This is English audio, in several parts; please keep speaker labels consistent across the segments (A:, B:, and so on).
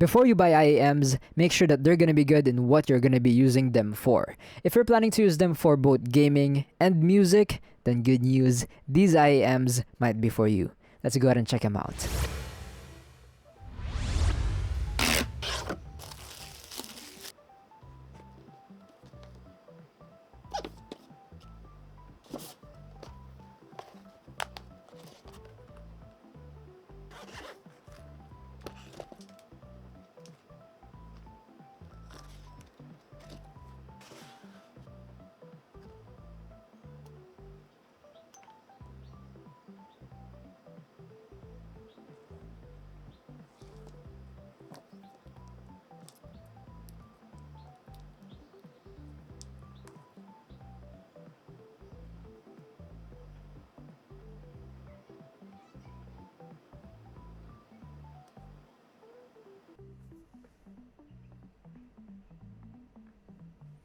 A: Before you buy IEMs, make sure that they're gonna be good in what you're gonna be using them for. If you're planning to use them for both gaming and music, then good news, these IEMs might be for you. Let's go ahead and check them out.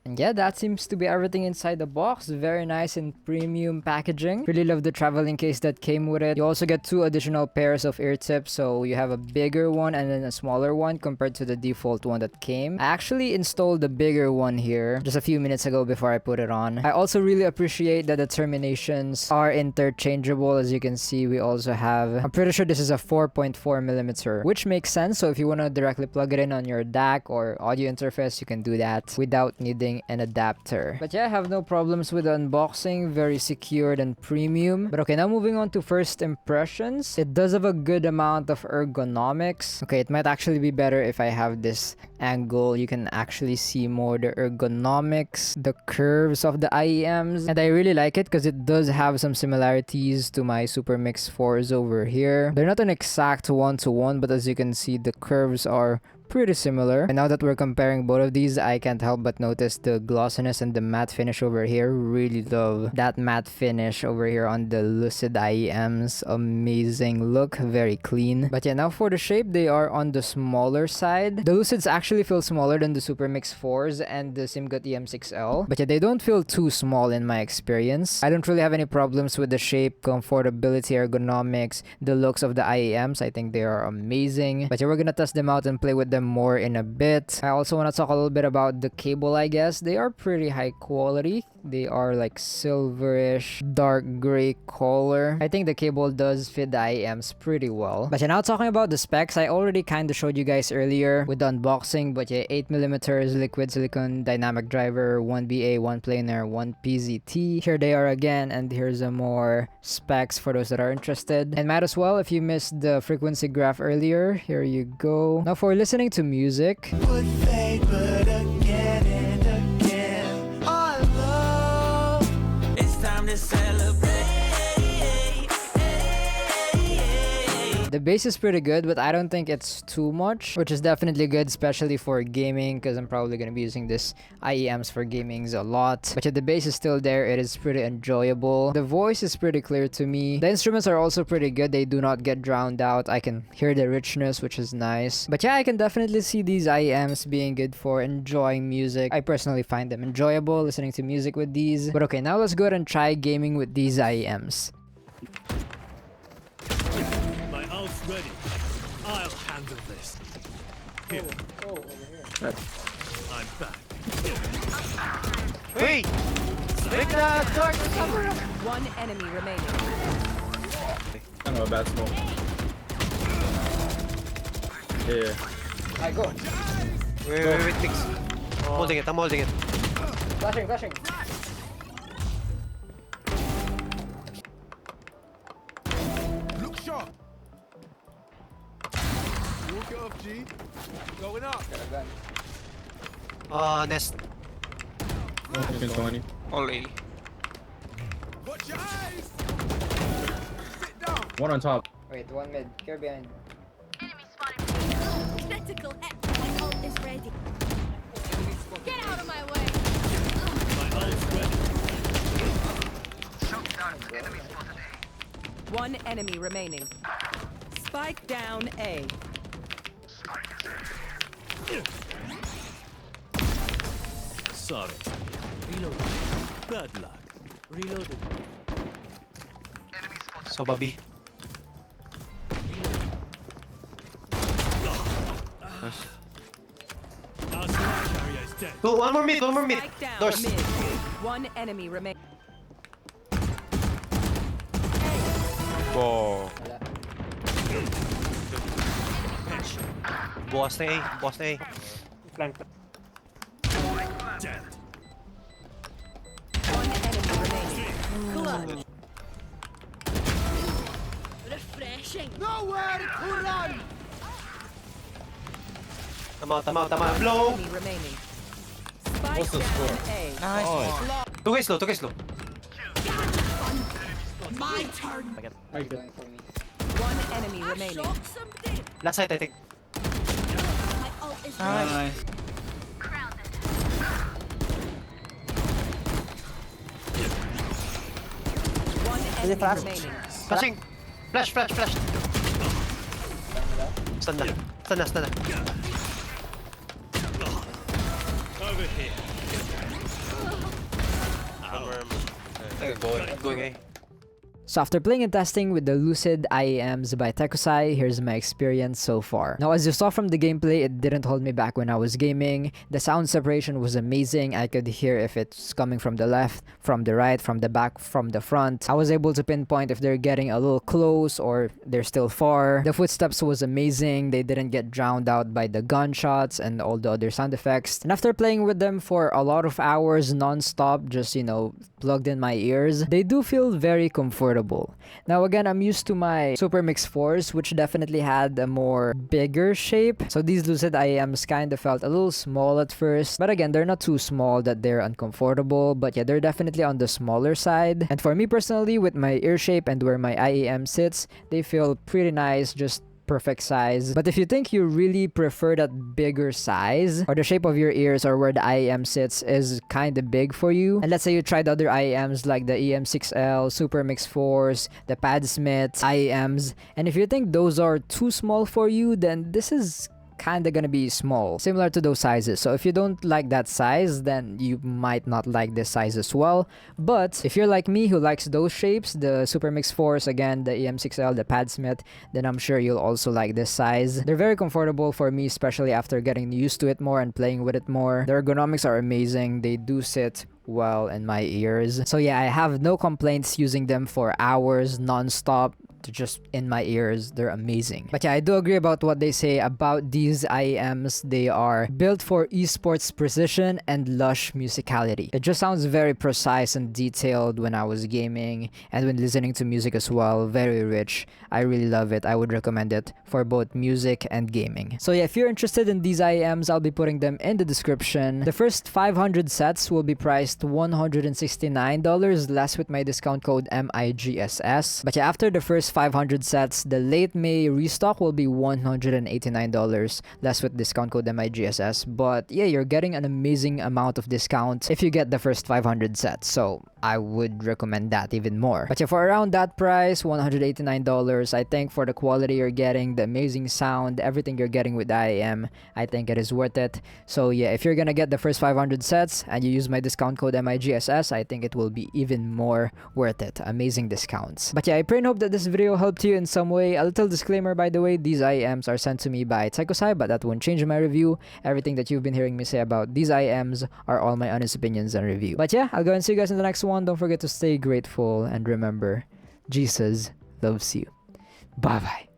A: And yeah, that seems to be everything inside the box. Very nice and premium packaging. Really love the traveling case that came with it. You also get 2 additional pairs of ear tips, so you have a bigger one and then a smaller one compared to the default one that came. I actually installed the bigger one here just a few minutes ago before I put it on. I also really appreciate that the terminations are interchangeable. As you can see, we also have, I'm pretty sure this is a 4.4mm, which makes sense. So if you want to directly plug it in on your DAC or audio interface, you can do that without needing an adapter. But yeah, I have no problems with the unboxing. Very secured and premium. But okay, now moving on to first impressions. It does have a good amount of ergonomics. Okay, it might actually be better if I have this angle. You can actually see more the ergonomics, the curves of the IEMs, and I really like it because it does have some similarities to my Super Mix 4s over here. They're not an exact one-to-one, but as you can see, the curves are pretty similar. And now that we're comparing both of these, I can't help but notice the glossiness and the matte finish over here. Really love that matte finish over here on the Lucid IEMs. Amazing look, very clean. But yeah, now for the shape, they are on the smaller side. The Lucids actually feel smaller than the Super Mix 4s and the SimGut EM6L. But yeah, they don't feel too small in my experience. I don't really have any problems with the shape, comfortability, ergonomics, the looks of the IEMs. I think they are amazing. But yeah, we're gonna test them out and play with them more in a bit. I also want to talk a little bit about the cable, I guess. They are pretty high quality. They are like silverish, dark gray color. I think the cable does fit the IEMs pretty well. But yeah, now talking about the specs, I already kind of showed you guys earlier with the unboxing. But yeah, 8mm liquid silicon dynamic driver, 1 BA, 1 planar, 1 PZT. Here they are again, and here's a more specs for those that are interested. And might as well, if you missed the frequency graph earlier, here you go. Now for listening to music, it's time to celebrate. The bass is pretty good, but I don't think it's too much, which is definitely good, especially for gaming, because I'm probably going to be using this IEMs for gamings a lot. But yeah, the bass is still there. It is pretty enjoyable. The voice is pretty clear to me. The instruments are also pretty good. They do not get drowned out. I can hear the richness, which is nice. But yeah, I can definitely see these IEMs being good for enjoying music. I personally find them enjoyable, listening to music with these. But okay, now let's go ahead and try gaming with these IEMs.
B: Ready. I'll handle this. Here. Oh, over here. I'm back.
C: Wait! Make the door to cover up!
D: One enemy remaining.
E: I know a bad smoke. Yeah.
A: I go.
C: Wait, fix. I'm holding it, I'm holding it.
A: Flashing.
B: Look sharp. Walk it off, G. Going up.
C: Nest.
E: 20.
C: Only.
B: Watch your eyes. Sit down.
E: One on top.
A: Wait, one mid. Care behind.
F: Enemy spotted. Critical my ult is ready. Get out of my way.
B: My ult's ready.
F: Enemy spotted A.
D: One enemy remaining. Spike down A.
B: Sorry. Reloading. Bad luck. Reloading.
C: So, Bobby.
B: Our supply carrier is dead.
C: Two, one more mid, one more mid.
D: Spike down
C: Doors.
D: mid. One enemy remains.
G: Wow.
C: Bukas na A, bukas na A.
B: Dead.
D: One enemy remaining.
F: Refreshing.
B: Nowhere to run.
C: Tama. Blow.
D: Enemy remaining. Spike
E: What's the
D: down
E: score?
D: A.
E: Nice.
C: Two guys low, two guys low.
F: My turn.
D: One enemy
F: I
D: remaining.
F: shot somebody.
C: Last side, I think.
F: My ult is ready.
E: Nice.
D: One enemy remaining.
C: Flashing. Flash. Stun na.
B: Over here.
C: Going A.
A: So after playing and testing with the Lucid IEMs by tekkusai, here's my experience so far. Now as you saw from the gameplay, it didn't hold me back when I was gaming. The sound separation was amazing. I could hear if it's coming from the left, from the right, from the back, from the front. I was able to pinpoint if they're getting a little close or they're still far. The footsteps was amazing. They didn't get drowned out by the gunshots and all the other sound effects. And after playing with them for a lot of hours non-stop, just plugged in my ears, they do feel very comfortable. Now again, I'm used to my Super Mix 4s, which definitely had a more bigger shape. So these Lucid IEMs kind of felt a little small at first. But again, they're not too small that they're uncomfortable. But yeah, they're definitely on the smaller side. And for me personally, with my ear shape and where my IEM sits, they feel pretty nice, just perfect size. But if you think you really prefer that bigger size, or the shape of your ears or where the IEM sits is kind of big for you, and let's say you tried other IEMs like the EM6L, Super Mix 4s, the Padsmith IEMs, and if you think those are too small for you, then this is kind of gonna be small, similar to those sizes. So if you don't like that size, then you might not like this size as well. But if you're like me who likes those shapes, the Super Mix 4s, again, the EM6L, the Padsmith, then I'm sure you'll also like this size. They're very comfortable for me, especially after getting used to it more and playing with it more. The ergonomics are amazing. They do sit well in my ears. So yeah, I have no complaints using them for hours non-stop. Just in my ears, they're amazing. But yeah, I do agree about what they say about these IEMs. They are built for esports precision and lush musicality. It just sounds very precise and detailed when I was gaming and when listening to music as well. Very rich. I really love it. I would recommend it for both music and gaming. So yeah, if you're interested in these IEMs, I'll be putting them in the description. The first 500 sets will be priced $169 less with my discount code MIGSS. But yeah, after the first 500 sets, the late May restock will be $189 less with discount code MIGSS. But yeah, you're getting an amazing amount of discount if you get the first 500 sets. So I would recommend that even more. But yeah, for around that price, $189, I think for the quality you're getting, the amazing sound, everything you're getting with the IEM, I think it is worth it. So yeah, if you're gonna get the first 500 sets and you use my discount code MIGSS, I think it will be even more worth it. Amazing discounts. But yeah, I pray and hope that this video helped you in some way. A little disclaimer, by the way, these IEMs are sent to me by tekkusai, but that won't change my review. Everything that you've been hearing me say about these IEMs are all my honest opinions and review. But yeah, I'll go and see you guys in the next one. Don't forget to stay grateful and remember, Jesus loves you. Bye bye.